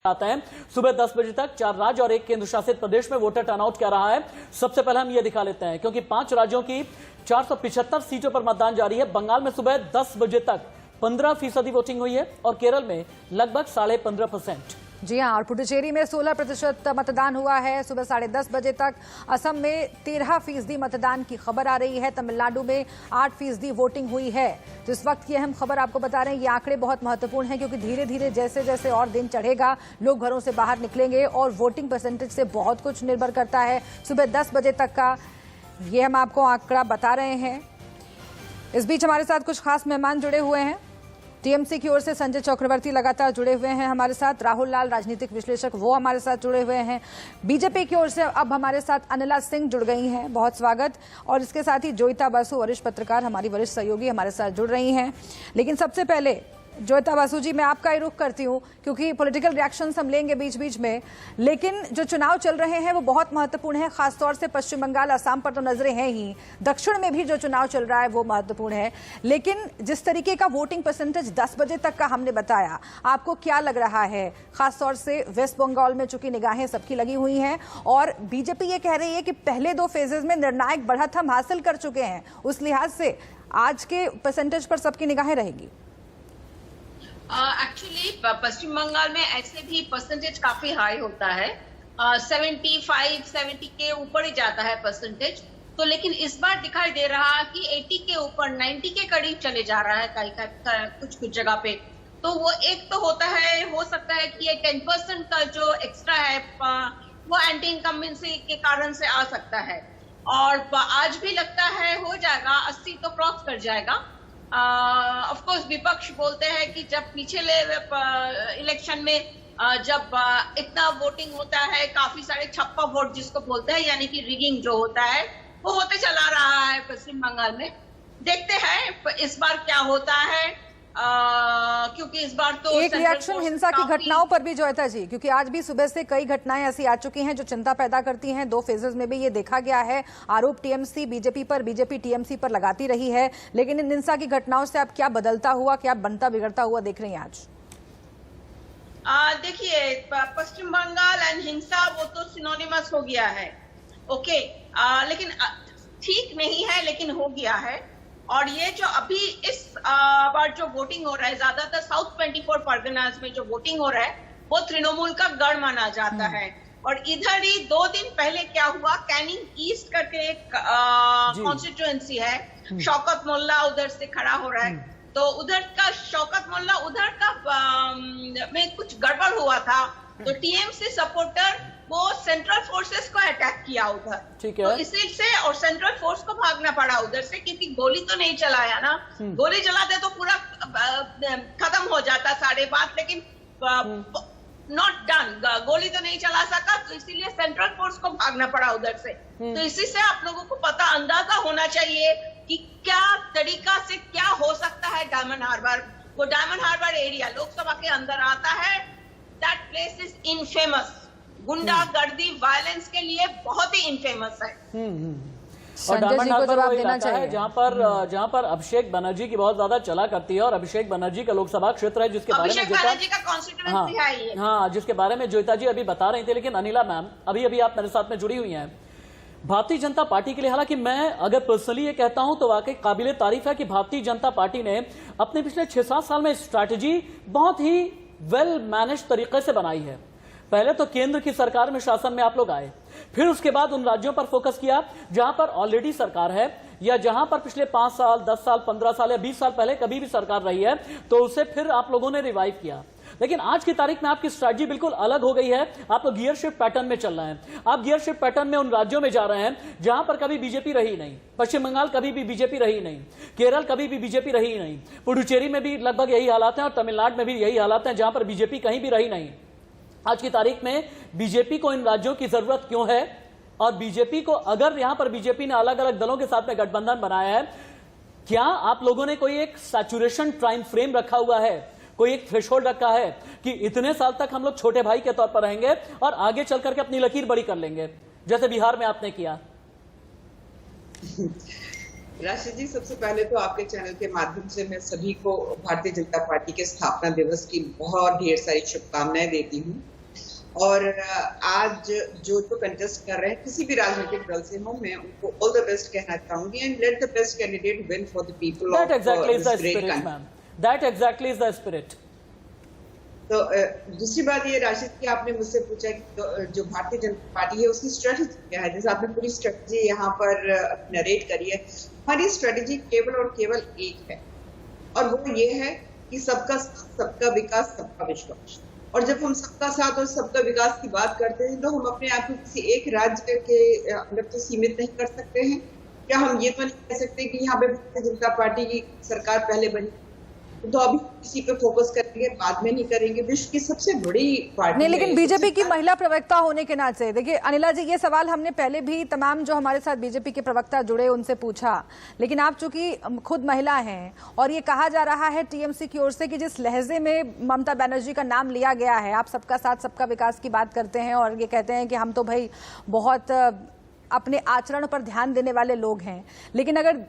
आते हैं। सुबह 10 बजे तक 4 राज्य और 1 केंद्र शासित प्रदेश में वोटर टर्नआउट क्या रहा है, सबसे पहले हम ये दिखा लेते हैं, क्योंकि 5 राज्यों की 475 सीटों पर मतदान जारी है। बंगाल में सुबह 10 बजे तक 15% वोटिंग हुई है और केरल में लगभग 15.5%। जी हां, और पुडुचेरी में 16% मतदान हुआ है सुबह 10:30 बजे तक। असम में 13% मतदान की खबर आ रही है। तमिलनाडु में 8% वोटिंग हुई है। तो इस वक्त की अहम खबर आपको बता रहे हैं, ये आंकड़े बहुत महत्वपूर्ण हैं, क्योंकि धीरे धीरे जैसे जैसे और दिन चढ़ेगा लोग घरों से बाहर निकलेंगे और वोटिंग परसेंटेज से बहुत कुछ निर्भर करता है। सुबह 10 बजे तक का ये हम आपको आंकड़ा बता रहे हैं। इस बीच हमारे साथ कुछ खास मेहमान जुड़े हुए हैं। टीएमसी की ओर से संजय चक्रवर्ती लगातार जुड़े हुए हैं हमारे साथ, राहुल लाल राजनीतिक विश्लेषक वो हमारे साथ जुड़े हुए हैं। बीजेपी की ओर से अब हमारे साथ अनिला सिंह जुड़ गई हैं, बहुत स्वागत। और इसके साथ ही जोईता बासु वरिष्ठ पत्रकार, हमारी वरिष्ठ सहयोगी हमारे साथ जुड़ रही हैं। लेकिन सबसे पहले जोईता बासु जी, मैं आपका ही रुख करती हूँ, क्योंकि पॉलिटिकल रिएक्शंस हम लेंगे बीच बीच में, लेकिन जो चुनाव चल रहे हैं वो बहुत महत्वपूर्ण है। खासतौर से पश्चिम बंगाल, असम पर तो नजरें हैं ही, दक्षिण में भी जो चुनाव चल रहा है वो महत्वपूर्ण है। लेकिन जिस तरीके का वोटिंग परसेंटेज 10 बजे तक का हमने बताया, आपको क्या लग रहा है? खासतौर से वेस्ट बंगाल में चूंकि निगाहें सबकी लगी हुई हैं और बीजेपी ये कह रही है कि पहले 2 फेजेज में निर्णायक बढ़त हम हासिल कर चुके हैं, उस लिहाज से आज के परसेंटेज पर सबकी निगाहें रहेगी। एक्चुअली पश्चिम बंगाल में ऐसे भी परसेंटेज काफी हाई होता है, 75-70 के ऊपर ही जाता है परसेंटेज। तो लेकिन इस बार दिखाई दे रहा कि 80 के ऊपर, 90 के करीब चले जा रहा है कुछ जगह पे। तो वो एक तो होता है, हो सकता है कि ये 10% का जो एक्स्ट्रा है वो एंटी इनकम्बेंसी के कारण से आ सकता है। और आज भी लगता है हो जाएगा, 80 तो क्रॉस कर जाएगा। ऑफ कोर्स विपक्ष बोलते हैं कि जब पिछले इलेक्शन में जब इतना वोटिंग होता है, काफी सारे छप्पा वोट जिसको बोलते हैं, यानी कि रिगिंग जो होता है वो होते चला रहा है पश्चिम बंगाल में। देखते हैं इस बार क्या होता है, क्योंकि इस बार तो एक रिएक्शन हिंसा की घटनाओं पर भी जोईता जी, क्योंकि आज भी सुबह से कई घटनाएं ऐसी आ चुकी हैं जो चिंता पैदा करती हैं। 2 फेजेस में भी ये देखा गया है। आरोप टीएमसी बीजेपी पर, बीजेपी टीएमसी पर लगाती रही है, लेकिन इन हिंसा की घटनाओं से अब क्या बदलता हुआ, क्या बनता बिगड़ता हुआ देख रही हैं आज? देखिए, पश्चिम बंगाल एंड हिंसा वो तो सिनोनिमस हो गया है, ओके। लेकिन ठीक नहीं है, लेकिन हो गया है। और ये जो अभी इस बार जो वोटिंग हो रहा है, ज्यादातर साउथ 24 परगनास में जो वोटिंग हो रहा है वो तृणमूल का गढ़ माना जाता है। और इधर ही 2 दिन पहले क्या हुआ, कैनिंग ईस्ट करके एक कॉन्स्टिट्यूएंसी है, शौकत मोल्ला उधर से खड़ा हो रहा है। तो उधर का शौकत मोल्ला, उधर का में कुछ गड़बड़ हुआ था, तो टीएमसी सपोर्टर वो सेंट्रल फोर्सेस को अटैक किया उधर। ठीक है। तो इसी से और सेंट्रल फोर्स को भागना पड़ा उधर से, क्योंकि गोली तो नहीं चलाया ना। गोली चलाते तो पूरा खत्म हो जाता सारे बात, लेकिन नॉट डन, गोली तो नहीं चला सका, तो इसीलिए सेंट्रल फोर्स को भागना पड़ा उधर से। तो इसी से आप लोगों को पता अंदाजा होना चाहिए कि क्या तरीका से क्या हो सकता है। डायमंड हार्बर, वो डायमंड हार्बर एरिया लोकसभा के अंदर आता है। दैट प्लेस इज इनफेमस, गुंडागर्दी वायलेंस के लिए बहुत ही इनफेमस है। और डायमंड हार्बर वो इलाका है जहां पर अभिषेक बनर्जी की बहुत ज्यादा चला करती है, और अभिषेक बनर्जी का लोकसभा क्षेत्र है, जिसके बारे में जिसके बारे में जोईता जी अभी बता रही थी। लेकिन अनिला मैम, अभी आप मेरे साथ में जुड़ी हुई हैं भारतीय जनता पार्टी के लिए। हालांकि मैं अगर पर्सनली ये कहता हूं तो वाकई काबिले तारीफ है कि भारतीय जनता पार्टी ने अपने पिछले 6-7 साल में स्ट्रैटेजी बहुत ही वेल मैनेज तरीके से बनाई है। पहले तो केंद्र की सरकार में, शासन में आप लोग आए, फिर उसके बाद उन राज्यों पर फोकस किया जहां पर ऑलरेडी सरकार है, या जहां पर पिछले 5 साल, 10 साल, 15 साल या 20 साल पहले कभी भी सरकार रही है, तो उसे फिर आप लोगों ने रिवाइव किया। लेकिन आज की तारीख में आपकी स्ट्रैटेजी बिल्कुल अलग हो गई है। आप लोग गियर शिफ्ट पैटर्न में चल रहे हैं। आप गियर शिफ्ट पैटर्न में उन राज्यों में जा रहे हैं जहां पर कभी बीजेपी रही नहीं। पश्चिम बंगाल कभी भी बीजेपी रही नहीं, केरल कभी भी बीजेपी रही नहीं, पुडुचेरी में भी लगभग यही हालात हैं, और तमिलनाडु में भी यही हालात हैं जहां पर बीजेपी कहीं भी रही नहीं। आज की तारीख में बीजेपी को इन राज्यों की जरूरत क्यों है, और बीजेपी को, अगर यहां पर बीजेपी ने अलग अलग दलों के साथ में गठबंधन बनाया है, क्या आप लोगों ने कोई एक सैचुरेशन टाइम फ्रेम रखा हुआ है, कोई एक थ्रेशोल्ड रखा है कि इतने साल तक हम लोग छोटे भाई के तौर पर रहेंगे और आगे चल करके अपनी लकीर बड़ी कर लेंगे, जैसे बिहार में आपने किया? राशि जी, सबसे पहले तो आपके चैनल के माध्यम से मैं सभी को भारतीय जनता पार्टी के स्थापना दिवस की बहुत ढेर सारी शुभकामनाएं देती हूँ। और आज जो कंटेस्ट कर रहे हैं किसी भी राजनीतिक दल से हो, मैं उनको ऑल द बेस्ट कहना चाहूंगी and let the best candidate win for the people that of exactly is the this great spirit country. Ma'am, that exactly is the spirit. तो दूसरी बात ये राशिद की आपने मुझसे पूछा कि जो भारतीय जनता पार्टी है उसकी स्ट्रेटजी क्या है। जैसे आपने पूरी स्ट्रेटजी यहाँ पर नरेट करी है, हमारी स्ट्रेटजी केवल और केवल एक है और वो ये है कि सबका साथ, सबका विकास, सबका विश्वास। और जब हम सबका साथ और सबका विकास की बात करते हैं तो हम अपने आप को किसी एक राज्य के अंदर तो सीमित नहीं कर सकते हैं। क्या हम ये तो नहीं कह सकते कि यहाँ पे भारतीय जनता पार्टी की सरकार पहले बनी तो अभी किसी पे फोकस करेंगे, बाद में नहीं करेंगे। विश्व की सबसे बड़ी पार्टी नहीं, लेकिन है, बीजेपी की महिला प्रवक्ता होने के नाते देखिए अनिला जी, ये सवाल हमने पहले भी तमाम जो हमारे साथ बीजेपी के प्रवक्ता जुड़े उनसे पूछा, लेकिन आप चूंकि खुद महिला हैं और ये कहा जा रहा है टीएमसी की ओर से कि जिस लहजे में ममता बनर्जी का नाम लिया गया है, आप सबका साथ सबका विकास की बात करते हैं और ये कहते हैं कि हम तो भाई बहुत अपने आचरण पर ध्यान देने वाले लोग हैं, लेकिन अगर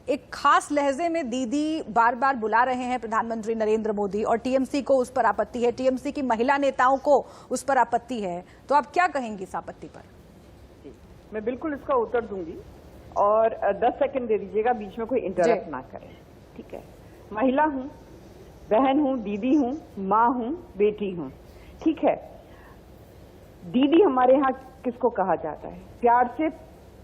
एक खास लहजे में दीदी बार बार बुला रहे हैं प्रधानमंत्री नरेंद्र मोदी और टीएमसी को उस पर आपत्ति है, टीएमसी की महिला नेताओं को उस पर आपत्ति है, तो आप क्या कहेंगी इस आपत्ति पर? जी, मैं बिल्कुल इसका उत्तर दूंगी और 10 सेकंड दे दीजिएगा, बीच में कोई इंटरप्ट ना करें, ठीक है। महिला हूं, बहन हूं, दीदी हूं, माँ हूं, बेटी हूं, ठीक है। दीदी हमारे यहाँ किसको कहा जाता है? प्यार से,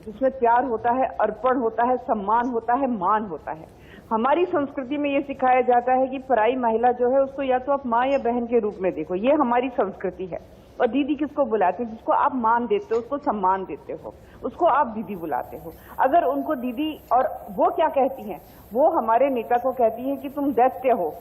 जिसमें प्यार होता है, अर्पण होता है, सम्मान होता है, मान होता है। हमारी संस्कृति में ये सिखाया जाता है कि पराई महिला जो है उसको या तो आप माँ या बहन के रूप में देखो, ये हमारी संस्कृति है। और दीदी किसको बुलाते हो? जिसको आप मान देते हो, उसको सम्मान देते हो, उसको आप दीदी बुलाते हो। अगर उनको दीदी, और वो क्या कहती हैं? वो हमारे नेता को कहती हैं कि तुम दैत्य हो,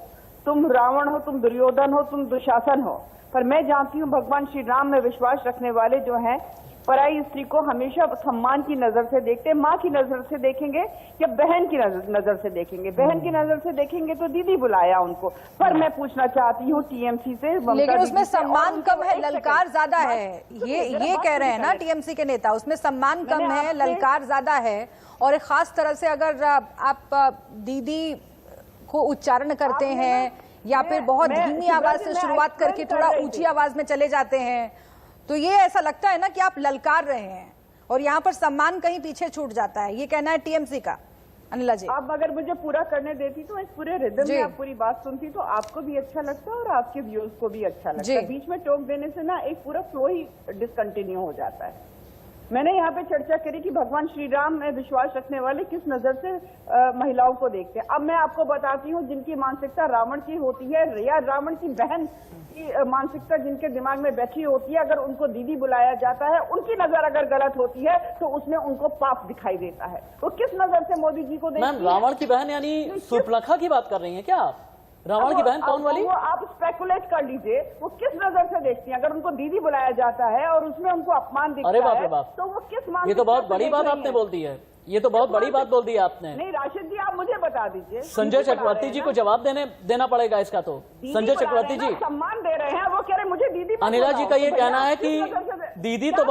तुम रावण हो, तुम दुर्योधन हो, तुम दुशासन हो। पर मैं जानती हूँ भगवान श्री राम में विश्वास रखने वाले जो हैं पराई स्त्री को हमेशा सम्मान की नजर से देखते हैं। माँ की नजर से देखेंगे या बहन की नजर से देखेंगे? बहन की नजर से देखेंगे तो दीदी बुलाया उनको। पर मैं पूछना चाहती हूँ टीएमसी से, लेकिन उसमें सम्मान कम है, ललकार ज्यादा है, ये कह रहे हैं ना टीएमसी के नेता, उसमें सम्मान कम है, ललकार ज्यादा है। और एक खास तरह से अगर आप दीदी को उच्चारण करते हैं या फिर बहुत धीमी आवाज से शुरुआत करके थोड़ा ऊंची आवाज में चले जाते हैं, तो ये ऐसा लगता है ना कि आप ललकार रहे हैं और यहाँ पर सम्मान कहीं पीछे छूट जाता है। ये कहना है टीएमसी का। अनिला जी, आप अगर मुझे पूरा करने देती तो इस पूरे रिदम में आप पूरी बात सुनती तो आपको भी अच्छा लगता और आपके व्यूअर्स को भी अच्छा लगता। बीच में टोक देने से ना एक पूरा फ्लो ही डिसकंटिन्यू हो जाता है। मैंने यहाँ पे चर्चा करी कि भगवान श्री राम में विश्वास रखने वाले किस नजर से महिलाओं को देखते हैं। अब मैं आपको बताती हूँ जिनकी मानसिकता रावण की होती है या रावण की बहन की मानसिकता जिनके दिमाग में बैठी होती है, अगर उनको दीदी बुलाया जाता है, उनकी नजर अगर गलत होती है तो उसमें उनको पाप दिखाई देता है। तो किस नजर से मोदी जी को देखती है? मैम, रावण की बहन यानी सुर्पणखा की बात कर रही हैं क्या आप? रावण की बहन कौन वाली? वो आप स्पेकुलेट कर लीजिए, वो किस नजर से देखती हैं? अगर उनको दीदी बुलाया जाता है और उसमें उनको अपमान दिखता है, अरे बाप, तो वो किस? ये तो बहुत बड़ी बात आपने बोल दी है, ये तो बहुत बड़ी बात बोल दी आपने। नहीं राशिद जी, आप मुझे बता दीजिए। संजय चक्रवर्ती जी को जवाब देना पड़ेगा इसका। तो संजय चक्रवर्ती जी सम्मान दे रहे हैं, वो कह रहे मुझे दीदी। अनिला जी का ये कहना है कि दीदी तो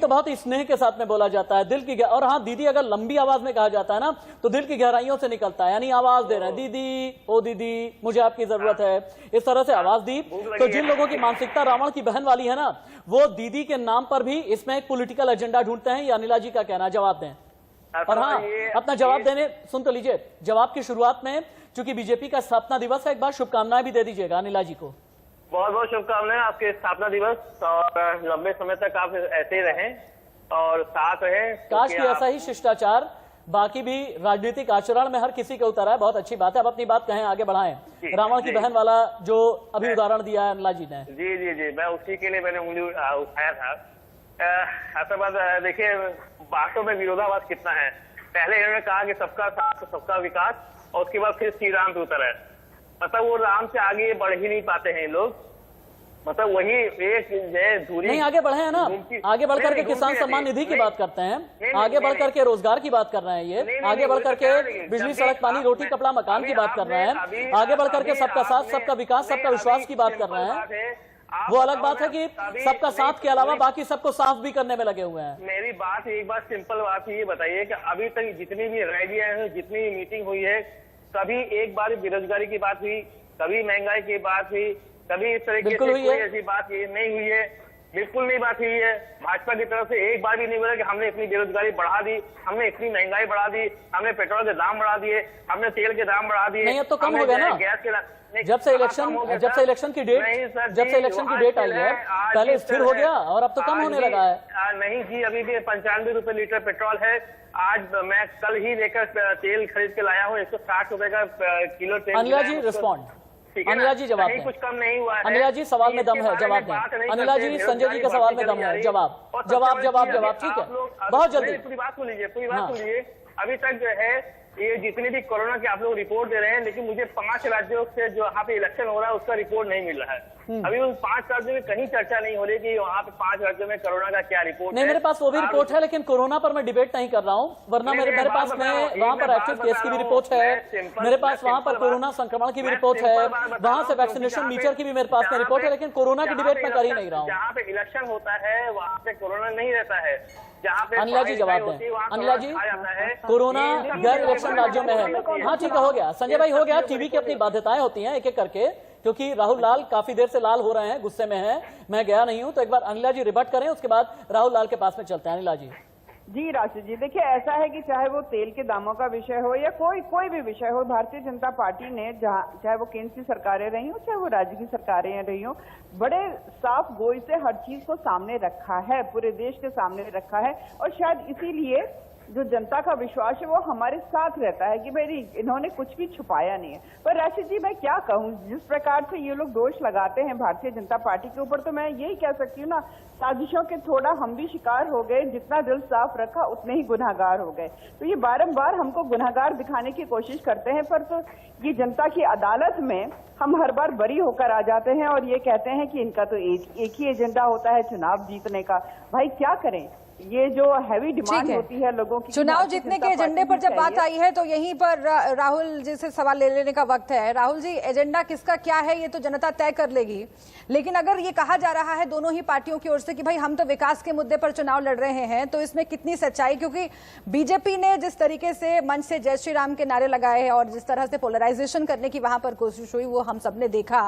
बहुत ही स्नेह के साथ में बोला जाता है, दिल की। और हाँ, दीदी अगर लंबी आवाज में कहा जाता है ना तो दिल की गहराइयों से निकलता है, यानी आवाज दे रहे हैं, दीदी, ओ दीदी मुझे आपकी जरूरत है, इस तरह से आवाज दी। तो जिन लोगों की मानसिकता रावण की बहन वाली है ना, वो दीदी के नाम पर भी इसमें एक पॉलिटिकल एजेंडा ढूंढते हैं। ये अनिला जी का कहना, जवाब दें। और हाँ, अपना जवाब देने, सुन तो लीजिए, जवाब की शुरुआत में चूंकि बीजेपी का स्थापना दिवस है, एक बार शुभकामनाएं भी दे दीजिएगा अनिला जी को। बहुत बहुत शुभकामनाएं आपके स्थापना दिवस, और लंबे समय तक आप ऐसे ही रहें और साथ रहें। काश कि ऐसा ही शिष्टाचार बाकी भी राजनीतिक आचरण में हर किसी के उतर है। बहुत अच्छी बात है, अब अपनी बात कहें, आगे बढ़ाएं। रावण की बहन वाला जो अभी उदाहरण दिया है अनिला जी ने। जी जी जी, मैं उसी के लिए मैंने उंगली उठाया था। ऐसा बात देखिए, बातों में विरोधाभास कितना है। पहले इन्होंने कहा कि सबका साथ सबका विकास, और उसके बाद फिर श्री राम पे उतर है। मतलब वो राम से आगे बढ़ ही नहीं पाते हैं लोग। मतलब वही एक दूरी नहीं आगे बढ़े हैं ना, आगे बढ़ करके किसान सम्मान निधि की बात करते हैं, आगे बढ़ करके रोजगार की बात कर रहे हैं, ये आगे बढ़ करके बिजली सड़क पानी रोटी कपड़ा मकान की बात कर रहे हैं, आगे बढ़ करके सबका साथ सबका विकास सबका विश्वास की बात कर रहे हैं। वो अलग बात है कि सबका साथ के अलावा बाकी सबको साफ भी करने में लगे हुए हैं। मेरी बात एक बात सिंपल बात ये बताइए कि अभी तक जितनी भी रैलियां हैं, जितनी भी मीटिंग हुई है, कभी एक बार बेरोजगारी की बात हुई, कभी महंगाई की बात हुई, कभी इस तरीके से बिल्कुल हुई कोई है। ऐसी बात ये नहीं हुई है, बिल्कुल नहीं बात हुई है। भाजपा की तरफ से एक बार भी नहीं बोला कि हमने इतनी बेरोजगारी बढ़ा दी, हमने इतनी महंगाई बढ़ा दी, हमने पेट्रोल के दाम बढ़ा दिए, हमने तेल के दाम बढ़ा दिए। नहीं, अब तो कम हमने हो गया ना। गैस के जब से इलेक्शन की डेट आई है, पहले स्थिर हो गया और अब तो कम होने लगा है। नहीं जी, अभी भी 95 रुपए लीटर पेट्रोल है। आज मैं कल ही लेकर तेल खरीद के लाया हूँ, 160 रुपए का किलो तेल। अनिला जी रिस्पॉन्ड, ठीक है ना? अनिला जी जवाब कहीं दें। कुछ कम नहीं हुआ है। अनिला जी सवाल में दम है, इसके जवाब बारे में बात दें। नहीं अनिला करते, जी संजय जी का सवाल में दम है, जवाब जवाब जवाब जवाब ठीक है, बहुत जल्दी। पूरी बात सुन लीजिए, पूरी बात हाँ। सुन लीजिए। अभी तक जो है ये जितने भी कोरोना के आप लोग रिपोर्ट दे रहे हैं, लेकिन मुझे 5 राज्यों से जो यहाँ पे इलेक्शन हो रहा है उसका रिपोर्ट नहीं मिल रहा है। अभी उन 5 राज्यों में कहीं चर्चा नहीं हो रही कि वहाँ पे 5 राज्यों में कोरोना का क्या रिपोर्ट नहीं, है। मेरे पास वो भी आप- रिपोर्ट है, लेकिन कोरोना पर मैं डिबेट नहीं कर रहा हूँ, वरना नहीं, मेरे मैं पास बात में बता रहा हूँ, वहाँ मैं पर बात एक्टिव बता केस की रहा भी हूँ, रिपोर्ट मैं है, सिंपल- मेरे पास मैं वहाँ पर सिंपल कोरोना बात- संक्रमण की भी मैं रिपोर्ट है, सिंपल बात बता वहाँ रहा से हूँ, वैक्सीनेशन जहाँ मीटर पे- की भी मेरे पास में जहाँ रिपोर्ट है, पे- लेकिन कोरोना की जहाँ डिबेट पे मैं कर ही इलेक्शन- नहीं रहा हूँ। जहाँ पे इलेक्शन होता है वहाँ पे कोरोना नहीं रहता है। जहाँ पे अनिला जी जवाब होती है, दें। वहाँ अनिला कोरोना जी, खाया जाता है। कोरोना ये- गैर इलेक्शन राज्यों में है। हाँ ठीक है, हो गया संजय भाई, हो गया। टीवी की अपनी बाध्यताएं होती हैं एक एक करके, क्योंकि राहुल लाल काफी देर से लाल हो रहे हैं, गुस्से में हैं, मैं गया नहीं हूं, तो एक बार अनिला जी रिबट करें, उसके बाद राहुल लाल के पास में चलते हैं। अनिला जी जी राशिद जी, देखिए ऐसा है कि चाहे वो तेल के दामों का विषय हो या कोई भी विषय हो, भारतीय जनता पार्टी ने चाहे वो केंद्र की सरकारें रही हो चाहे वो राज्य की सरकारें रही हो, बड़े साफ गोई से हर चीज को सामने रखा है, पूरे देश के सामने रखा है। और शायद इसीलिए जो जनता का विश्वास है वो हमारे साथ रहता है कि भाई इन्होंने कुछ भी छुपाया नहीं है। पर राशिद जी मैं क्या कहूँ, जिस प्रकार से ये लोग दोष लगाते हैं भारतीय जनता पार्टी के ऊपर, तो मैं यही कह सकती हूँ ना, साजिशों के थोड़ा हम भी शिकार हो गए, जितना दिल साफ रखा उतने ही गुनहगार हो गए। तो ये बारंबार हमको गुनहगार दिखाने की कोशिश करते हैं, पर तो ये जनता की अदालत में हम हर बार बरी होकर आ जाते हैं और ये कहते हैं कि इनका तो एक ही एजेंडा होता है, चुनाव जीतने का। भाई क्या करें, ये जो हैवी डिमांड होती है लोगों की, चुनाव जीतने के एजेंडे पर जब बात आई है तो यहीं पर राहुल जी से सवाल ले लेने का वक्त है। राहुल जी, एजेंडा किसका क्या है ये तो जनता तय कर लेगी, लेकिन अगर ये कहा जा रहा है दोनों ही पार्टियों की ओर से कि भाई हम तो विकास के मुद्दे पर चुनाव लड़ रहे हैं, तो इसमें कितनी सच्चाई? क्योंकि बीजेपी ने जिस तरीके से मंच से जय श्री राम के नारे लगाए हैं और जिस तरह से पोलराइजेशन करने की वहां पर कोशिश हुई वो हम सबने देखा,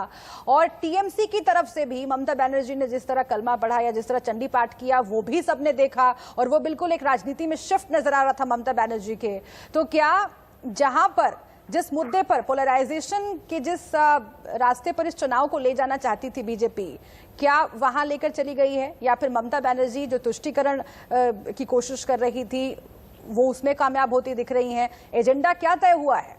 और टीएमसी की तरफ से भी ममता बनर्जी ने जिस तरह कलमा पढ़ा या जिस तरह चंडी पाठ किया वो भी सबने देखा, और वो बिल्कुल एक राजनीति में शिफ्ट नजर आ रहा था ममता बनर्जी के। तो क्या जहां पर जिस मुद्दे पर पोलराइजेशन के जिस रास्ते पर इस चुनाव को ले जाना चाहती थी बीजेपी, क्या वहां लेकर चली गई है, या फिर ममता बनर्जी जो तुष्टीकरण की कोशिश कर रही थी वो उसमें कामयाब होती दिख रही हैं? एजेंडा क्या तय हुआ है?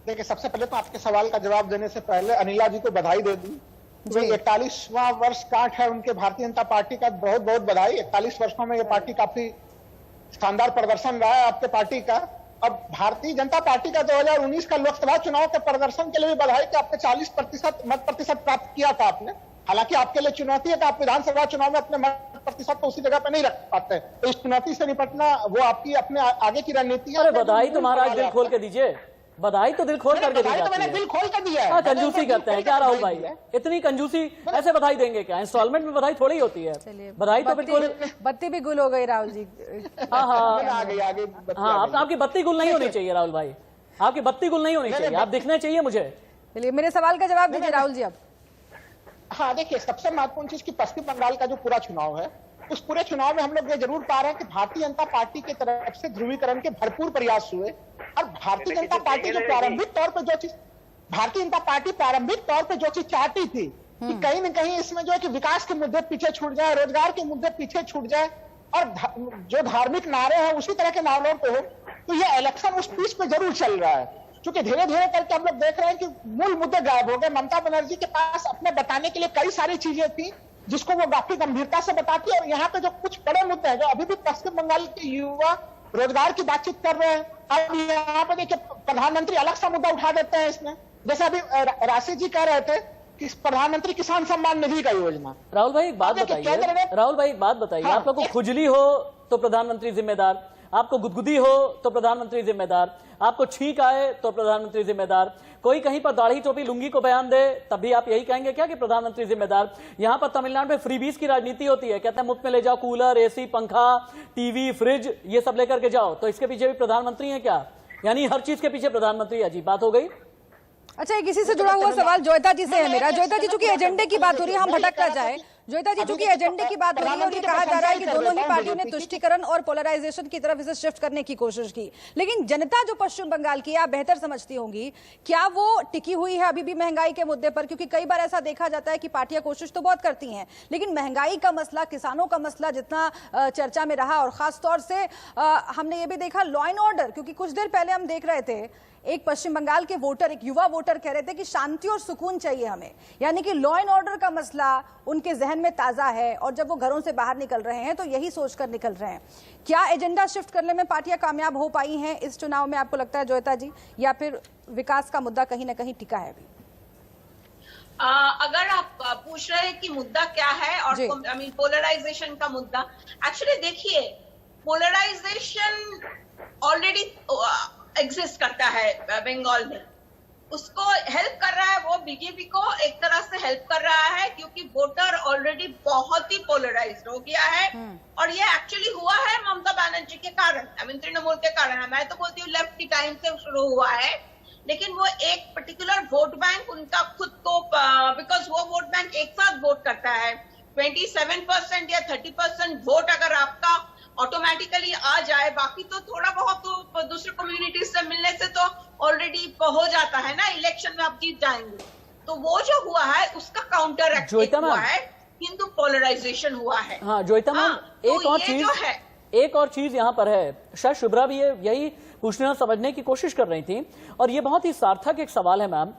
देखिए, सबसे पहले तो आपके सवाल का जवाब देने से पहले अनिला जी को बधाई दे दूं। 41वां वर्ष काट है उनके भारतीय जनता पार्टी का, बहुत बहुत बधाई। 41 वर्षों में ये पार्टी काफी शानदार प्रदर्शन रहा है आपके पार्टी का। अब भारतीय जनता पार्टी का 2019 का लोकसभा चुनाव के प्रदर्शन के लिए भी बधाई कि आपने 40% मत प्रतिशत प्राप्त किया था आपने। हालांकि आपके लिए चुनौती है कि आप विधानसभा चुनाव में अपने मत प्रतिशत को उसी जगह पे नहीं रख पाते, तो इस चुनौती से निपटना वो आपकी अपने आगे की रणनीति है। अरे बधाई तो महाराज दिल खोल के दीजिए, बधाई तो दिल खोल करके दी बधाई तो जाती मैंने है। दिल खोल कर दिया है। हाँ, कंजूसी करते हैं क्या राहुल भाई? इतनी कंजूसी ऐसे बधाई देंगे क्या? इंस्टॉलमेंट में बधाई थोड़ी होती है, बधाई तो बिल्कुल। बत्ती भी गुल हो गई राहुल जी। हाँ आगे हाँ, आपकी बत्ती गुल नहीं होनी चाहिए राहुल भाई, आपकी बत्ती गुल नहीं होनी चाहिए, आप दिखने चाहिए मुझे। चलिए मेरे सवाल का जवाब दीजिए राहुल जी अब। हाँ देखिए, सबसे महत्वपूर्ण चीज की पश्चिम बंगाल का जो पूरा चुनाव है, उस पूरे चुनाव में हम लोग ये जरूर पा रहे हैं कि भारतीय जनता पार्टी की तरफ से ध्रुवीकरण के भरपूर प्रयास हुए। और भारतीय जनता पार्टी जो प्रारंभिक तौर पे जो चीज भारतीय जनता पार्टी प्रारंभिक तौर पे जो चीज चाहती थी कि कहीं न कहीं इसमें जो है कि विकास के मुद्दे पीछे छूट जाए, रोजगार के मुद्दे पीछे छूट जाए और जो धार्मिक नारे हैं उसी तरह के नारों पे हो, तो ये इलेक्शन उस पीच पे जरूर चल रहा है। क्योंकि धीरे धीरे करके हम लोग देख रहे हैं कि मूल मुद्दे गायब हो गए। ममता बनर्जी के पास अपने बताने के लिए कई सारी चीजें थी जिसको वो काफी गंभीरता से बताती है, और यहाँ पे जो कुछ बड़े मुद्दे हैं जो अभी भी पश्चिम बंगाल के युवा रोजगार की बातचीत कर रहे हैं। अब यहाँ पे देखिए, प्रधानमंत्री अलग सा मुद्दा उठा देते हैं इसमें, जैसे अभी राशिद जी कह रहे थे कि प्रधानमंत्री किसान सम्मान निधि का योजना। राहुल भाई एक बात बताइए, राहुल भाई एक बात बताइए, हाँ, आप लोगों को खुजली हो तो प्रधानमंत्री जिम्मेदार, आपको गुदगुदी हो तो प्रधानमंत्री जिम्मेदार, आपको छींक आए तो प्रधानमंत्री जिम्मेदार, कोई कहीं पर दाढ़ी टोपी लुंगी को बयान दे तब भी आप यही कहेंगे क्या कि प्रधानमंत्री जिम्मेदार? यहां पर तमिलनाडु में फ्रीबीज की राजनीति होती है, कहते हैं मुफ्त में ले जाओ कूलर, एसी, पंखा, टीवी, फ्रिज, ये सब लेकर के जाओ, तो इसके पीछे भी प्रधानमंत्री है क्या? यानी हर चीज के पीछे प्रधानमंत्री। अजीब बात हो गई। अच्छा, एक इसी से जुड़ा हुआ सवाल जोयता जी से है मेरा। जोयता जी, चूंकि एजेंडे की बात हो रही है, हम भटक ना जाए। जोयता जी, चूंकि एजेंडे की बात हो रही है और ये कहा जा रहा है कि दोनों ही पार्टियों ने तुष्टीकरण और पोलराइजेशन की तरफ इसे शिफ्ट करने की कोशिश की, लेकिन जनता जो पश्चिम बंगाल की, आप बेहतर समझती होंगी, क्या वो टिकी हुई है अभी भी महंगाई के मुद्दे पर? क्योंकि कई बार ऐसा देखा जाता है कि पार्टियां कोशिश तो बहुत करती हैं, लेकिन महंगाई का मसला, किसानों का मसला जितना चर्चा में रहा, और खासतौर से हमने ये भी देखा लॉ एंड ऑर्डर, क्योंकि कुछ देर पहले हम देख रहे थे एक पश्चिम बंगाल के वोटर, एक युवा वोटर कह रहे थे कि शांति और सुकून चाहिए हमें, यानी कि लॉ एंड ऑर्डर का मसला उनके जहन में ताजा है, और जब वो घरों से बाहर निकल रहे हैं तो यही सोचकर निकल रहे हैं। क्या एजेंडा शिफ्ट करने में पार्टियां कामयाब हो पाई हैं इस चुनाव में, आपको लगता है जोयता जी, या फिर विकास का मुद्दा कहीं ना कहीं टिका है अभी? अगर आप पूछ रहे हैं कि मुद्दा क्या है और पोलराइजेशन का मुद्दा, एक्चुअली देखिए, पोलराइजेशन ऑलरेडी एग्जिस्ट करता है बंगाल में, उसको हेल्प कर रहा है वो बीजेपी को एक तरह से हेल्प कर रहा है, क्योंकि वोटर ऑलरेडी बहुत ही पोलराइज्ड हो गया है। और ये एक्चुअली हुआ है ममता बनर्जी के कारण, तृणमूल के कारण। मैं तो बोलती हूँ लेफ्ट की टाइम से शुरू हुआ है, लेकिन वो एक पर्टिकुलर वोट बैंक उनका खुद को, बिकॉज वो वोट बैंक एक साथ वोट करता है, 27% या 30% वोट अगर आपका ऑटोमेटिकली आ जाए, बाकी तो थोड़ा बहुत तो दूसरे कम्युनिटीज से मिलने से तो ऑलरेडी हो जाता है ना, इलेक्शन में आप जीत जाएंगे। तो वो जो हुआ है उसका काउंटर एक्ट हुआ है, हिंदू पोलराइजेशन हुआ है। हाँ जोयता मैम, एक और चीज यहाँ पर है, शायद शुभ्रा भी यही पूछने और समझने की कोशिश कर रही थी, और ये बहुत ही सार्थक एक सवाल है मैम,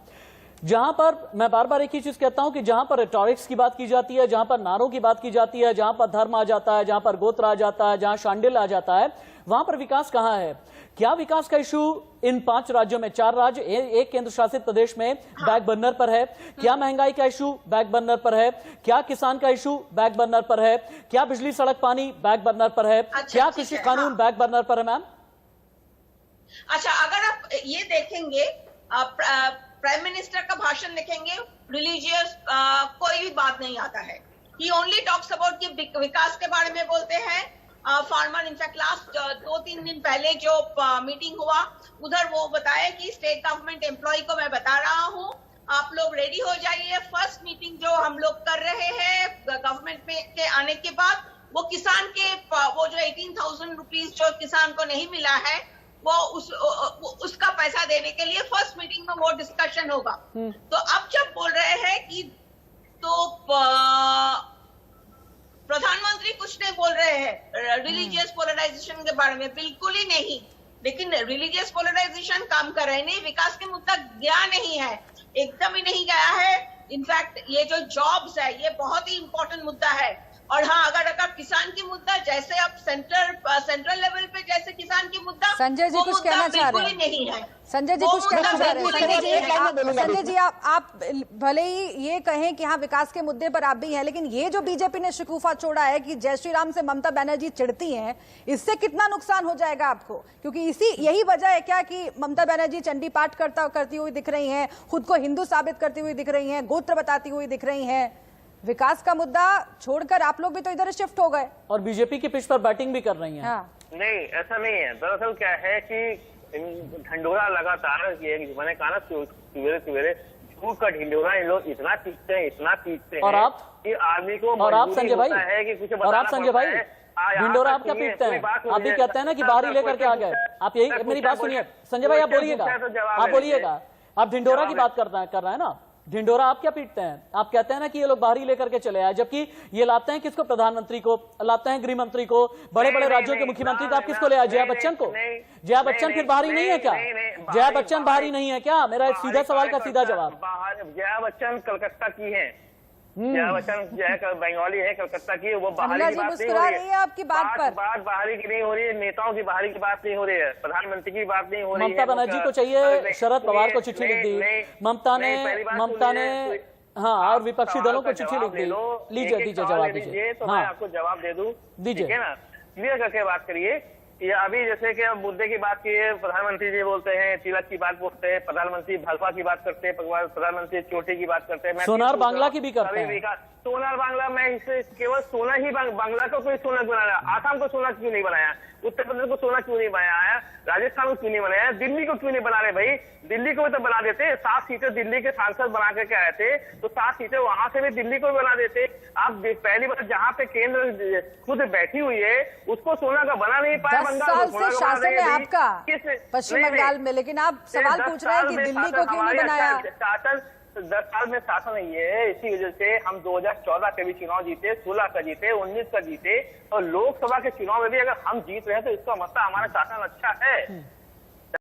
जहां पर मैं बार बार एक ही चीज कहता हूं कि जहां पर रिटॉरिक्स की बात की जाती है, जहां पर नारों की बात की जाती है, जहां पर धर्म आ जाता है, जहां पर गोत्र आ जाता है, जहां शांडिल आ जाता है, वहां पर विकास कहां है? क्या विकास का इशू इन 5 राज्यों में, 4 राज्य, एक केंद्र शासित प्रदेश में बैक बर्नर पर है? क्या महंगाई का इशू बैक बर्नर पर है? क्या किसान का इशू बैक बर्नर पर है? क्या बिजली सड़क पानी बैक बर्नर पर है? क्या कृषि कानून बैक बर्नर पर है मैम? अच्छा, अगर आप ये देखेंगे, प्राइम मिनिस्टर का भाषण देखेंगे, रिलीजियस कोई भी बात नहीं आता है। ही ओनली टॉक्स अबाउट कि विकास के बारे में बोलते हैं। फार्मर, इनफैक्ट लास्ट 2-3 दिन पहले जो मीटिंग हुआ, उधर वो बताया कि स्टेट गवर्नमेंट एम्प्लॉय को मैं बता रहा हूँ, आप लोग रेडी हो जाइए। फर्स्ट मीटिंग जो हम लोग कर रहे हैं गवर्नमेंट में के आने के बाद, वो किसान के वो जो 18,000 रुपीज जो किसान को नहीं मिला है, वो उसका पैसा देने के लिए फर्स्ट मीटिंग में वो डिस्कशन होगा। तो अब जब बोल रहे हैं कि तो प्रधानमंत्री कुछ नहीं बोल रहे हैं रिलीजियस पोलराइजेशन के बारे में, बिल्कुल ही नहीं। लेकिन रिलीजियस पोलराइजेशन काम कर रहे नहीं, विकास के मुद्दा गया नहीं है, एकदम ही नहीं गया है। इनफैक्ट ये जो जॉब्स है, ये बहुत ही इंपॉर्टेंट मुद्दा है। और हाँ, अगर किसान की मुद्दा, जैसे अब सेंट्रल लेवल पे जैसे किसान की मुद्दा, संजय जी कुछ कहना चाह रहे हैं? नहीं है संजय जी कुछ कहना चाह रहे हैं? संजय जी, आप भले ही ये कहें कि हाँ विकास के मुद्दे पर आप भी हैं, लेकिन ये जो बीजेपी ने शिकूफा छोड़ा है कि जय श्री राम से ममता बनर्जी चिढ़ती हैं, इससे कितना नुकसान हो जाएगा आपको? क्योंकि यही वजह है क्या कि ममता बनर्जी चंडी पाठ करती हुई दिख रही हैं, खुद को हिंदू साबित करती हुई दिख रही हैं, गोत्र बताती हुई दिख रही हैं, विकास का मुद्दा छोड़कर आप लोग भी तो इधर शिफ्ट हो गए और बीजेपी की पिच पर बैटिंग भी कर रही हैं? हाँ। नहीं, ऐसा नहीं है। दरअसल क्या है कि ढिंडोरा लगातार, मैंने कहा ना सवेरे सवेरे झूठ का ढिंडोरा इन लोग इतना पीटते हैं और आप कि आदमी को और आप संजय भाई है कि कुछ और आप संजय भाई ढिंडोरा आप क्या पीटते हैं? आप भी कहते हैं ना कि बाहर लेकर के आ गए। आप यही, मेरी बात सुनिए संजय भाई, आप बोलिएगा, आप ढिंडोरा की बात कर रहे हैं ना, ढिंडोरा आप क्या पीटते हैं? आप कहते हैं ना कि ये लोग बाहरी लेकर के चले आए, जबकि ये लाते हैं किसको? प्रधानमंत्री को लाते हैं, गृह मंत्री को, बड़े बड़े राज्यों के मुख्यमंत्री को। आप किसको ले आए? जया बच्चन को। जया बच्चन फिर बाहरी नहीं है क्या? जया बच्चन बाहरी नहीं है क्या? मेरा सीधा सवाल का सीधा जवाब। जया बच्चन कलकत्ता की है, जया बच्चन बंगाली है, कलकत्ता की, वो बाहरी की बात नहीं हो रही है। आपकी बात बाहरी की नहीं हो रही है, नेताओं की बाहरी की बात नहीं हो रही है, प्रधानमंत्री की बात नहीं हो रही है। ममता बनर्जी को चाहिए शरद पवार को चिट्ठी लिख दी, ममता ने हाँ, और विपक्षी दलों को चिट्ठी लिख दी। लीजिए जवाब दीजिए। तो मैं आपको जवाब दे दूं, दीजिए ना, क्लियर करके बात करिए। ये अभी जैसे कि अब मुद्दे की बात की है, प्रधानमंत्री जी बोलते हैं, तिलक की बात बोलते हैं, प्रधानमंत्री भाजपा की बात करते हैं, प्रधानमंत्री चोटी की बात करते हैं, सोनार बांग्ला की भी करते हैं। सोना बांग्ला में इसे केवल सोना ही बांग्ला को कोई सोना बनाया, आसाम को सोना क्यों नहीं बनाया, उत्तर प्रदेश को सोना क्यों नहीं बनाया, राजस्थान को क्यों नहीं बनाया, दिल्ली को क्यों नहीं बना रहे भाई? दिल्ली को भी तो बना देते। 7 सीटें दिल्ली के सांसद बना करके आए थे, तो 7 सीटें वहां से भी दिल्ली को भी बना देते। आप पहली बार जहां पे केंद्र खुद बैठी हुई है उसको सोना का बना नहीं पाया। 10 साल से शासन है आपका पश्चिम बंगाल में, लेकिन आप सवाल पूछ रहे हैं कि दिल्ली को क्यों नहीं बनाया? शासन 10 साल में शासन नहीं है, इसी वजह से हम 2014 के भी चुनाव जीते, 16 का जीते, 19 का जीते, और लोकसभा के चुनाव में भी अगर हम जीत रहे हैं तो इसका मतलब हमारा शासन अच्छा है।